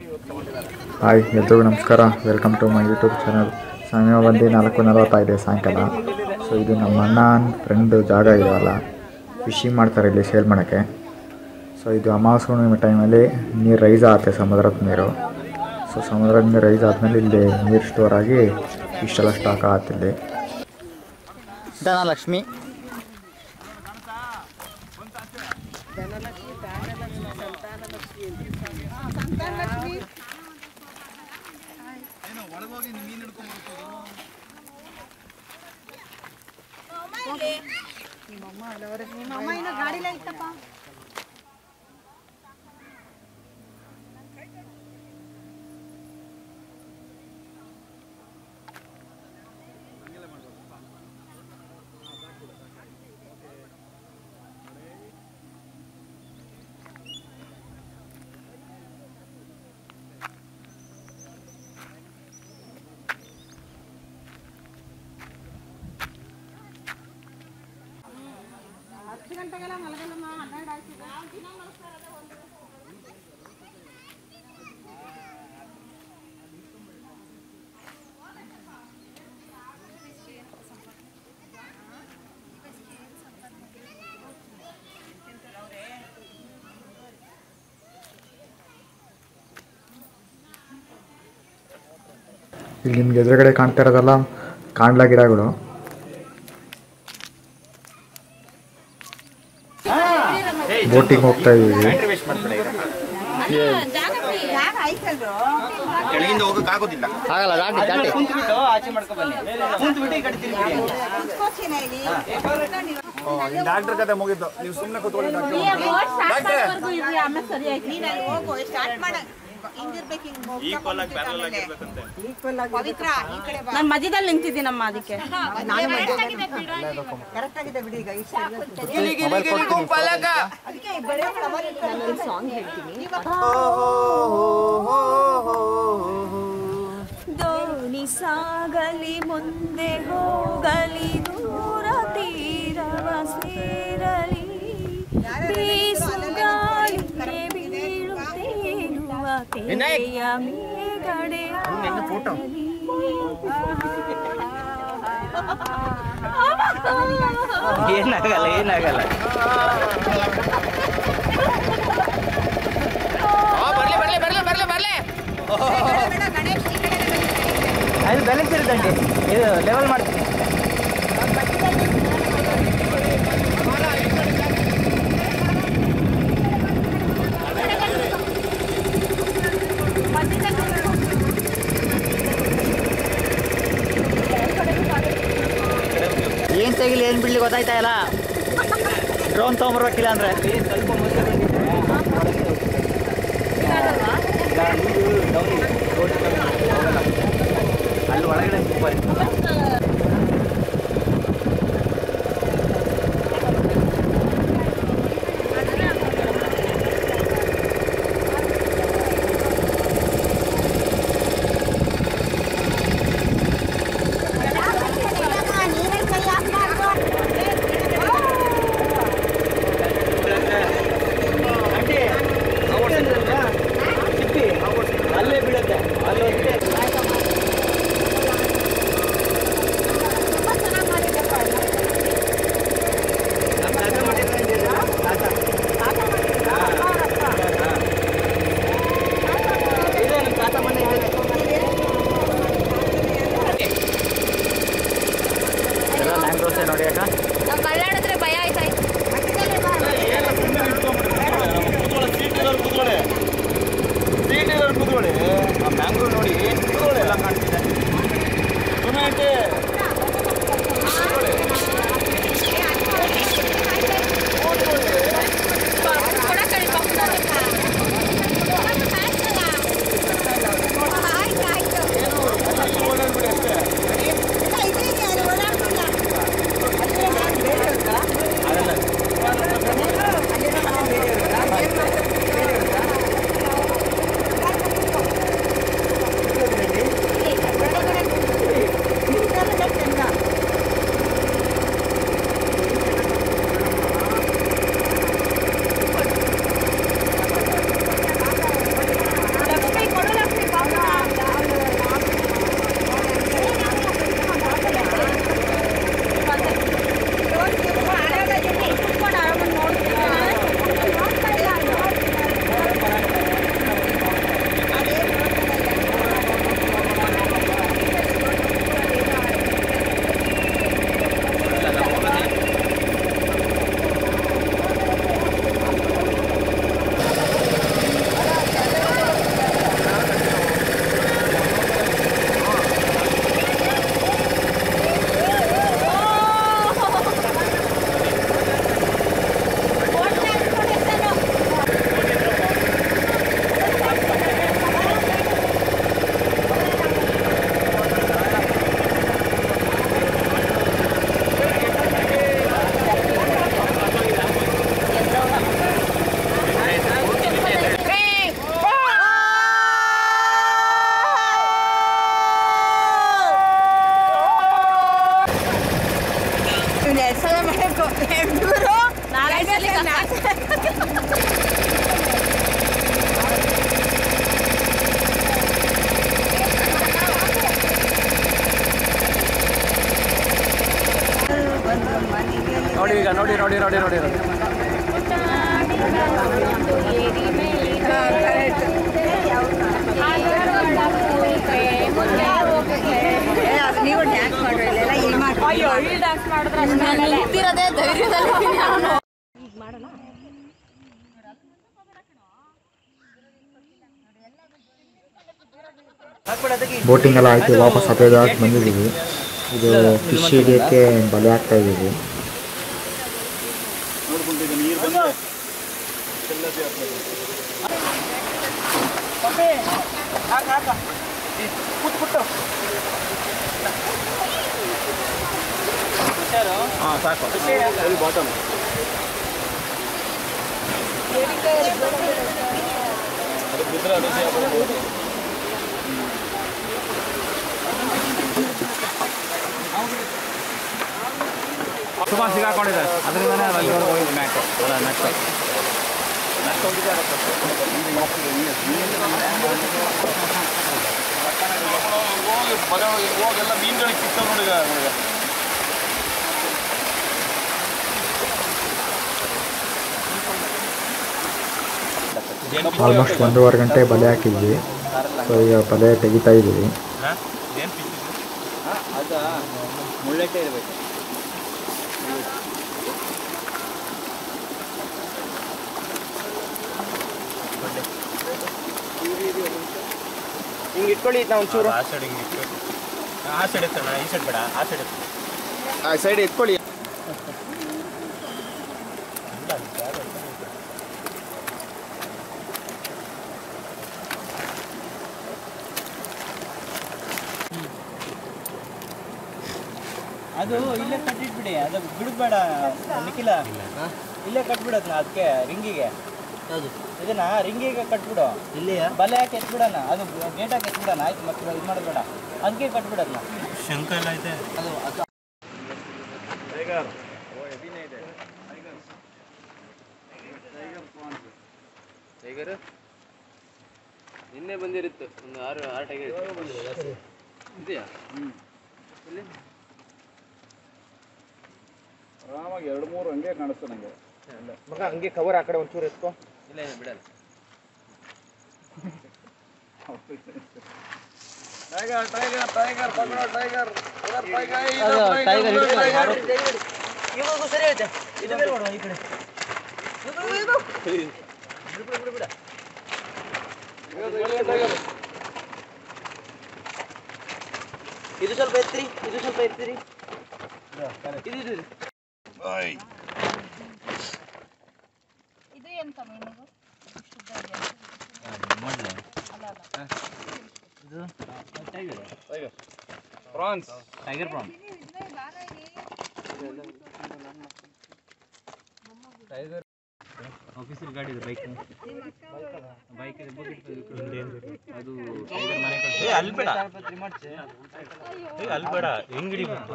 Hi ಎಲ್ರಿಗೂ ನಮಸ್ಕಾರ. Welcome to my YouTube channel. ಸಮಯ ಬಂದು 4:45 ಸಾಯಂಕಾಲ. ಸೊ ಇದು ನಮ್ಮ ಅಣ್ಣನ ಫ್ರೆಂಡು ಜಾಗ ಇದೆಯಲ್ಲ, ಫಿಶಿಂಗ್ ಮಾಡ್ತಾರೆ ಇಲ್ಲಿ ಸೇಲ್ ಮಾಡೋಕ್ಕೆ. ಸೊ ಇದು ಅಮಾವಾಸ್ಯೆ ಹುಣ್ಣಿಮೆ ಟೈಮಲ್ಲಿ ನೀರು ರೈಸ್ ಆಗುತ್ತೆ, ಸಮುದ್ರದ ನೀರು. ಸೊ ಸಮುದ್ರದ ನೀರು ರೈಸ್ ಆದಮೇಲೆ ಇಲ್ಲಿ ನೀರು ಸ್ಟೋರ್ ಆಗಿ ಇಷ್ಟೆಲ್ಲ ಸ್ಟಾಕ್ ಆಗುತ್ತೆ ಇಲ್ಲಿ. ಧನಲಕ್ಷ್ಮಿ ಇಲ್ಲಿ ನಿಮ್ಗೆ ಎದುರುಗಡೆ ಕಾಣ್ತಾ ಇರೋದಲ್ಲ ಕಾಂಡ್ಲ ಗಿಡಗಳು. ಬೋಟಿಂಗ್ ಹೋಗ್ತಾ ಇದೀವಿ. ಕೆಳಗಿಂದ ಹೋಗಕ್ಕೆ ಆಗೋದಿಲ್ಲ. ಡಾಕ್ಟರ್ ಕತೆ ಮುಗಿತು, ನೀವು ಸುಮ್ಮನೆ ಕೂತ್ಕೊಳ್ಳಿ. ನಾನು ಮಧ್ಯದಲ್ಲಿ ನಿಂತಿದ್ದೀನಮ್ಮ, ಅದಕ್ಕೆ ದೋಣಿ ಸಾಗಲಿ ಮುಂದೆ ಹೋಗಲಿ ದೂರ ತೀರವ ಸೇರಲಿ, ಬೀಸುಗಾಳಿಗೆ ಬೀಳುತ್ತೇನುವ ತೆರೆಯ ಮೇಗಡೆ ಆಗಲಿ. ಏನಾಗಲ್ಲ ಏನಾಗಲ್ಲ. ಅದು ಬ್ಯಾಲೆನ್ಸ್ ಇರುತ್ತಂడి, ಇದು ಲೆವೆಲ್ ಮಾಡ್ತೀನಿ. ಏನು ತೆಗಿಲಿ ಏನು ಬಿಡ್ಲಿ ಗೊತ್ತಾಯ್ತಾ ಇಲ್ಲ. ಡ್ರೋನ್ ತೊಗೊಂಬರ್ಬೇಕಿಲ್ಲ ಅಂದರೆ ಅಲ್ಲಿ ಒಳಗಡೆ ಅಲ್ಲೇ ಬೀಳುತ್ತೆ. ಅಲ್ಲಿ ಮ್ಯಾಂಗ್ರೋಸೆ ನೋಡಿ ಅಕ್ಕ. ಕಳ್ಳಾಡಿದ್ರೆ ಭಯ ಆಯ್ತಾಯ್ತು. ಕೂತ್ಕೊಳ್ಳಿ. ಆ ಮ್ಯಾಂಗ್ರೋ ನೋಡಿ ಕೂತ್ಕೊಳ್ಳಿ, ಎಲ್ಲ ಕಾಣ್ತಿದೆ. ನೋಡಿ ಈಗ ನೋಡಿ ನೋಡಿ ನೋಡಿ ನೋಡಿ ನೀವು ಡ್ಯಾನ್ಸ್ ಮಾಡ್ರಿ ಡ್ಯಾನ್ಸ್ ಮಾಡಿದ್ರೆ ಧೈರ್ಯದಲ್ಲಿ ಮಾಡಲ್ಲ. ಬೋಟಿಂಗ್ ಎಲ್ಲ ಆಯಿತು, ವಾಪಸ್ ಹತ್ತೋದಕ್ಕೆ ಬಂದಿದ್ದೀವಿ. ಇದು ಫಿಶ್ ಹಿಡಿಯೋಕ್ಕೆ ಬಲೆ ಹಾಕ್ತಾ ಇದ್ದೀವಿ. ಹಾಂ ಸಾಕು ಬಾಟಮ್ ಸುಮಾರು ಸಿಗಾಕೊಂಡಿದೆ, ಅದರಿಂದನೇ ಅಲ್ಲಿವರೆಗೆ ಹೋಗಿದೆ ಮ್ಯಾಟು. ಅಲ್ಲ ನೆಟ್ಟು ಹೋಗೆಲ್ಲ ಮೀನುಗಳಿಗೆ ಸಿಗ್ತಾವೆ ನೋಡಿ. ಆಲ್ಮೋಸ್ಟ್ 1.5 ಗಂಟೆ ಬಲೆ ಹಾಕಿದ್ವಿ. ಸೊ ಈಗ ಬಲೆ ತೆಗಿತಾ ಇದ್ದೀವಿ. ಅದು ಮುಳ್ಳೆಟ್ಟೆ ಇರಬೇಕು. ಹಿಂಗೆ ಇಟ್ಕೊಳ್ಳಿ ನಾವು ಒಂಚೂರು. ಆ ಸೈಡ್ ಹಿಂಗೆ ಇಟ್ಕೊಳ್ಳಿ. ಆ ಸೈಡ್ ಎತ್ತೋಣ, ಈ ಸೈಡ್ ಬೇಡ, ಆ ಸೈಡ್ ಎತ್ತು. ಆ ಸೈಡ್ ಎತ್ಕೊಳ್ಳಿ. ಅದು ಇಲ್ಲೇ ಕಟ್ಟಿಟ್ಬಿಡಿ, ಅದು ಬಿಡಬೇಡ ನಿಖಿಲ, ಇಲ್ಲೇ ಕಟ್ಬಿಡೋದ್ನ ಅದಕ್ಕೆ ರಿಂಗಿಗೆ. ಇದನ್ನ ರಿಂಗಿಗೆ ಕಟ್ಬಿಡು, ಇಲ್ಲಿ ಬಲೆ ಹಾಕಿ ಎತ್ಬಿಡೋಣ, ಅದು ಗೇಟ್ ಹಾಕಿ ಎತ್ಬಿಡೋಣ. ಆಯ್ತು, ಮತ್ತೆ ಇದು ಮಾಡೋದು ಅದಕ್ಕೆ ಕಟ್ಬಿಡೋದ್ನ. ಶಂಕ ಎಲ್ಲ ಐತೆ ಅದು ಟೈಗರ್ ನಿನ್ನೆ ಬಂದಿರುತ್ತೆ. ಒಂದು 6 ಟೈಗರ್ ಇದೆಯಾ? ಇಲ್ಲಿ ಆರಾಮಾಗಿ 2-3 ಹಂಗೆ ಕಾಣಿಸ್ತು ನನಗೆ. ಮಗ ಹಂಗೆ ಕವರ್ ಆ ಕಡೆ ಒಂಚೂರು ಎತ್ಕೋ. ಇಲ್ಲ ಬಿಡಲ್ಲ. ಟೈಗರ್ ಟೈಗರ್ ಟೈಗರ್ ಪಕಡೋ ಟೈಗರ್. ಇವಾಗ ಸರಿ ಐತೆ. ಇದು ಬೇರೆ ಮಾಡುವ ಈ ಕಡೆ. ಬಿಡ ಇದು ಸ್ವಲ್ಪ ಎತ್ತಿರಿ, ಇದು ಸ್ವಲ್ಪ ಎತ್ತಿರಿ. ಇದು ಎಂತ ಮೀನಿದು? ಇದು tiger prawns, tiger prawn. Tiger officer ಗಾಡಿ ಇದೆ, ಬೈಕ್ ಇದೆ, ಅದು ಟೈಗರ್ ಮನೆ ಕಡೆ. ಅಲ್ಲಿ ಬೇಡ, ಅಲ್ಲಿ ಬೇಡ, ಹೆಂಗಿಡಿ ಬಂತು.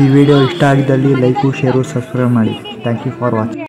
ಈ ವಿಡಿಯೋ ಇಷ್ಟ ಆಗಿದ್ದಲ್ಲಿ ಲೈಕು, ಶೇರು, ಸಬ್ಸ್ಕ್ರೈಬ್ ಮಾಡಿ. Thank you for watching.